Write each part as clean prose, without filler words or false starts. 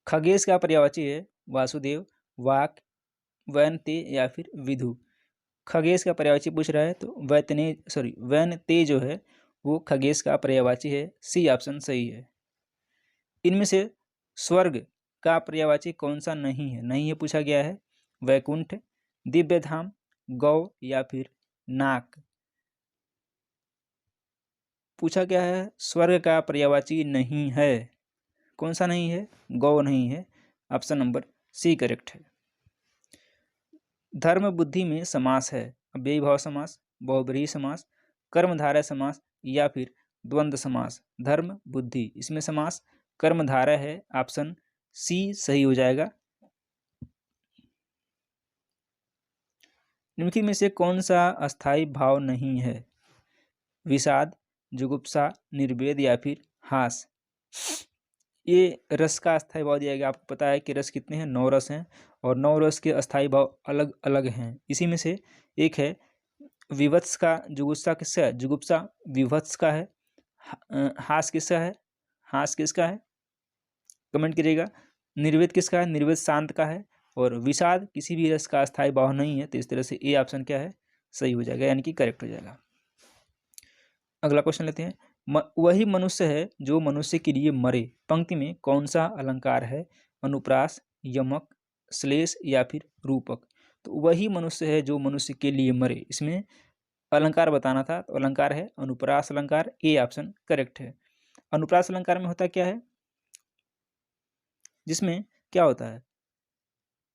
खगेश का पर्यायवाची है वासुदेव, वाक, वैनते या फिर विधु। खगेश का पर्यायवाची पूछ रहा है तो वैनते जो है वो खगेश का पर्यायवाची है। सी ऑप्शन सही है। इनमें से स्वर्ग का पर्यायवाची कौन सा नहीं है? नहीं है पूछा गया है। वैकुंठ, दिव्य धाम, गौ या फिर नाक। पूछा गया है स्वर्ग का पर्यायवाची नहीं है। कौन सा नहीं है? गौ नहीं है। ऑप्शन नंबर सी करेक्ट है। धर्म बुद्धि में समास है अव्ययी भाव समास, बहुब्रीहि समास, कर्मधारय समास या फिर द्वंद्व समास। धर्म बुद्धि इसमें समास कर्मधारय है। ऑप्शन सी सही हो जाएगा। निम्नलिखित में से कौन सा अस्थायी भाव नहीं है? विषाद, जुगुप्सा, निर्वेद या फिर हास। ये रस का अस्थायी भाव दिया गया। आपको पता है कि रस कितने हैं? 9 रस हैं और 9 रस के अस्थायी भाव अलग अलग हैं। इसी में से एक है विवत्स का। जुगुप्सा किसका है? जुगुप्सा विवत्स का है। हास किसका है? हास किसका है? कमेंट करिएगा। निर्वेद किसका है? निर्वेद शांत का है। और विषाद किसी भी रस का अस्थायी भाव नहीं है। तो इस तरह से ए ऑप्शन क्या है? सही हो जाएगा, यानी कि करेक्ट हो जाएगा। अगला क्वेश्चन लेते हैं। वही मनुष्य है जो मनुष्य के लिए मरे। पंक्ति में कौन सा अलंकार है? अनुप्रास, यमक, श्लेष या फिर रूपक। तो वही मनुष्य है जो मनुष्य के लिए मरे, इसमें अलंकार बताना था। तो अलंकार है अनुप्रास अलंकार। ए ऑप्शन करेक्ट है। अनुप्रास अलंकार में होता क्या है? जिसमें क्या होता है?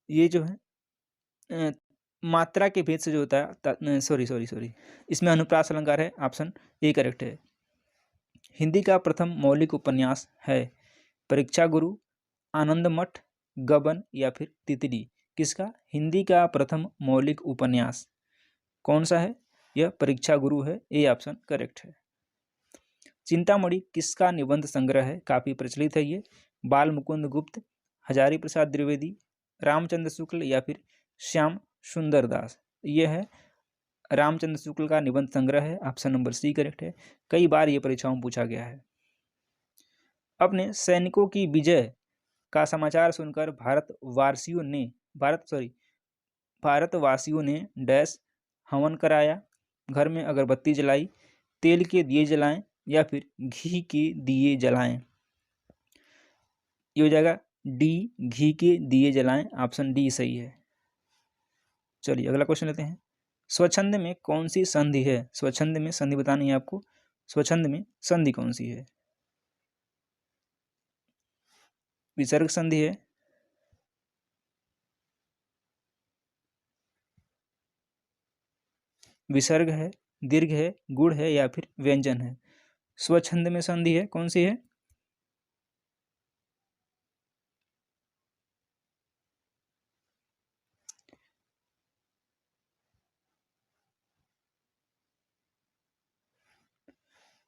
ये जो है मात्रा के भेद से जो होता है, सॉरी, इसमें अनुप्रास अलंकार है। ऑप्शन ए करेक्ट है। हिंदी का प्रथम मौलिक उपन्यास है परीक्षा गुरु, आनंद मठ, गबन या फिर तितली। किसका? हिंदी का प्रथम मौलिक उपन्यास कौन सा है? यह परीक्षा गुरु है। ए ऑप्शन करेक्ट है। चिंतामणि किसका निबंध संग्रह है? काफी प्रचलित है ये। बाल मुकुंद गुप्त, हजारी प्रसाद द्विवेदी, रामचंद्र शुक्ल या फिर श्याम सुंदर दास। ये है रामचंद्र शुक्ल का निबंध संग्रह है। ऑप्शन नंबर सी करेक्ट है। कई बार ये परीक्षाओं में पूछा गया है। अपने सैनिकों की विजय का समाचार सुनकर भारतवासियों ने डैश हवन कराया। घर में अगरबत्ती जलाई, तेल के दिए जलाएं या फिर घी के दिए जलाएं। ये हो जाएगा डी, घी के दिए जलाएं। ऑप्शन डी सही है। चलिए अगला क्वेश्चन लेते हैं। स्वच्छंद में कौन सी संधि है? स्वच्छंद में संधि बतानी है आपको। स्वच्छंद में संधि कौन सी है? विसर्ग संधि है, विसर्ग है, दीर्घ है, गुण है या फिर व्यंजन है। स्वच्छंद में संधि है, कौन सी है?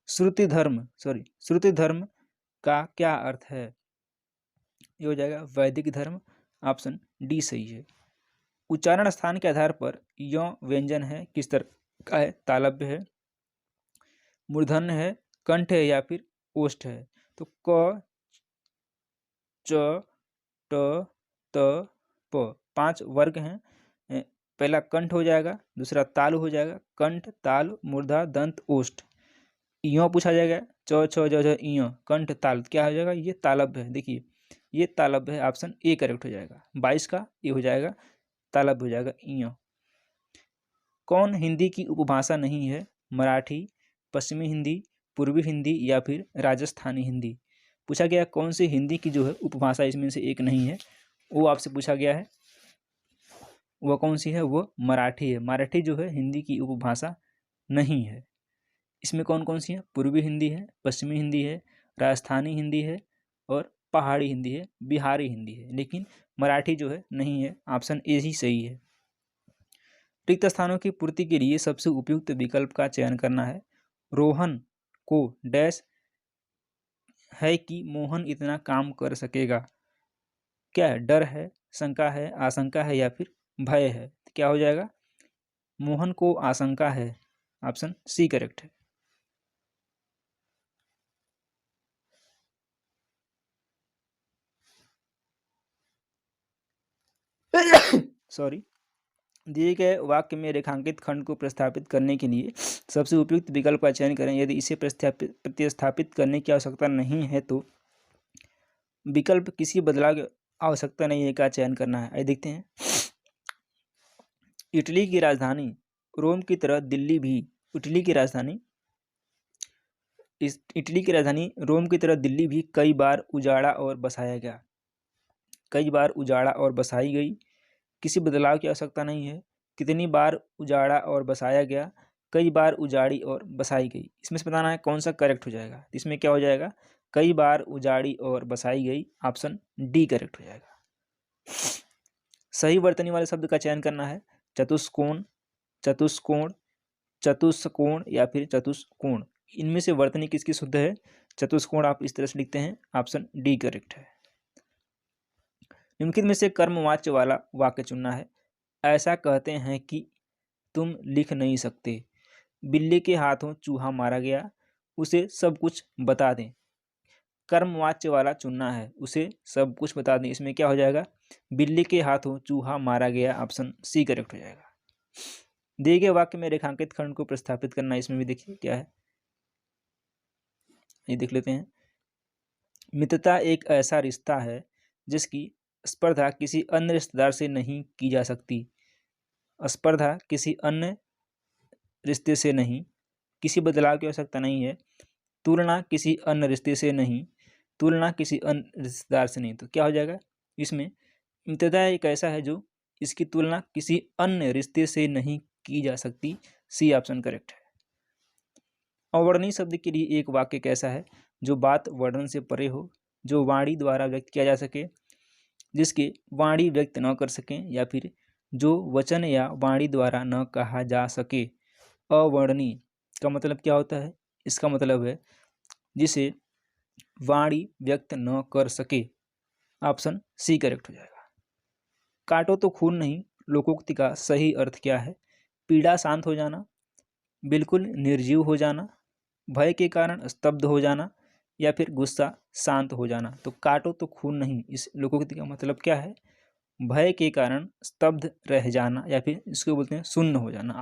श्रुति धर्म का क्या अर्थ है? ये हो जाएगा वैदिक धर्म। ऑप्शन डी सही है। उच्चारण स्थान के आधार पर यौ व्यंजन है किस तरह का है? तालव्य है, मूर्धन्य है, कंठ है या फिर ओष्ठ है। तो क, च, ट, त, प 5 वर्ग हैं। पहला कंठ हो जाएगा, दूसरा तालु हो जाएगा। कंठ, ताल, मूर्धा, दंत, ओष्ठ। इयों पूछा जाएगा, च छ ज झ इयों, कंठ ताल क्या हो जाएगा? ये तालव्य है। देखिए ये तालव्य है। ऑप्शन ए करेक्ट हो जाएगा। 22 का ये हो जाएगा, तालव्य हो जाएगा इयों। कौन हिंदी की उपभाषा नहीं है? मराठी, पश्चिमी हिंदी, पूर्वी हिंदी या फिर राजस्थानी हिंदी। पूछा गया कौन सी हिंदी की जो है उपभाषा इसमें से एक नहीं है, वो आपसे पूछा गया है। वह कौन सी है? वो मराठी है। मराठी जो है हिंदी की उपभाषा नहीं है। इसमें कौन कौन सी है? पूर्वी हिंदी है, पश्चिमी हिंदी है, राजस्थानी हिंदी है और पहाड़ी हिंदी है, बिहारी हिंदी है। लेकिन मराठी जो है नहीं है। ऑप्शन ए ही सही है। रिक्त स्थानों की पूर्ति के लिए सबसे उपयुक्त विकल्प का चयन करना है। रोहन को डैश है कि मोहन इतना काम कर सकेगा। क्या है? डर है, शंका है, आशंका है या फिर भय है। तो क्या हो जाएगा? मोहन को आशंका है। ऑप्शन सी करेक्ट है। सॉरी। दिए गए वाक्य में रेखांकित खंड को प्रतिस्थापित करने के लिए सबसे उपयुक्त विकल्प का चयन करें। यदि इसे प्रतिस्थापित करने की आवश्यकता नहीं है तो विकल्प किसी बदलाव की आवश्यकता नहीं है का चयन करना है। आइए देखते हैं। इटली की राजधानी रोम की तरह दिल्ली भी इटली की राजधानी रोम की तरह दिल्ली भी कई बार उजाड़ा और बसाया गया। कई बार उजाड़ा और बसाई गई, किसी बदलाव की आवश्यकता नहीं है। कितनी बार उजाड़ा और बसाया गया, कई बार उजाड़ी और बसाई गई। इसमें से बताना है कौन सा करेक्ट हो जाएगा। इसमें क्या हो जाएगा, कई बार उजाड़ी और बसाई गई, ऑप्शन डी करेक्ट हो जाएगा। सही वर्तनी वाले शब्द का चयन करना है। चतुष्कोण, चतुष्कोण, चतुष्कोण या फिर चतुष्कोण। इनमें से वर्तनी किसकी शुद्ध है? चतुष्कोण आप इस तरह से लिखते हैं, ऑप्शन डी करेक्ट है। निम्नलिखित में से कर्मवाच्य वाला वाक्य चुनना है। ऐसा कहते हैं कि तुम लिख नहीं सकते। बिल्ली के हाथों चूहा मारा गया, उसे सब कुछ बता दें। कर्मवाच्य वाला चुनना है, उसे सब कुछ बता दें। इसमें क्या हो जाएगा, बिल्ली के हाथों चूहा मारा गया, ऑप्शन सी करेक्ट हो जाएगा। दिए गए वाक्य में रेखांकित खंड को प्रस्थापित करना, इसमें भी देखिए क्या है, ये देख लेते हैं। मित्रता एक ऐसा रिश्ता है जिसकी स्पर्धा किसी अन्य रिश्तेदार से नहीं की जा सकती। स्पर्धा किसी अन्य रिश्ते से नहीं, किसी बदलाव की आवश्यकता नहीं है। तुलना किसी अन्य रिश्ते से नहीं, तुलना किसी अन्य रिश्तेदार से नहीं। तो क्या हो जाएगा, इसमें मित्रता एक ऐसा है जो इसकी तुलना किसी अन्य रिश्ते से नहीं की जा सकती, सी ऑप्शन करेक्ट है। अवर्णीय शब्द के लिए एक वाक्य कैसा है, जो बात वर्णन से परे हो, जो वाणी द्वारा व्यक्त किया जा सके, जिसके वाणी व्यक्त न कर सकें, या फिर जो वचन या वाणी द्वारा न कहा जा सके। अवर्णनीय का मतलब क्या होता है, इसका मतलब है जिसे वाणी व्यक्त न कर सके, ऑप्शन सी करेक्ट हो जाएगा। काटो तो खून नहीं लोकोक्ति का सही अर्थ क्या है? पीड़ा शांत हो जाना, बिल्कुल निर्जीव हो जाना, भय के कारण स्तब्ध हो जाना, या फिर गुस्सा शांत हो जाना। तो काटो तो खून नहीं, इस लोकोक्ति का मतलब क्या है, भय के कारण स्तब्ध रह जाना, या फिर इसको बोलते हैं शून्य हो जाना।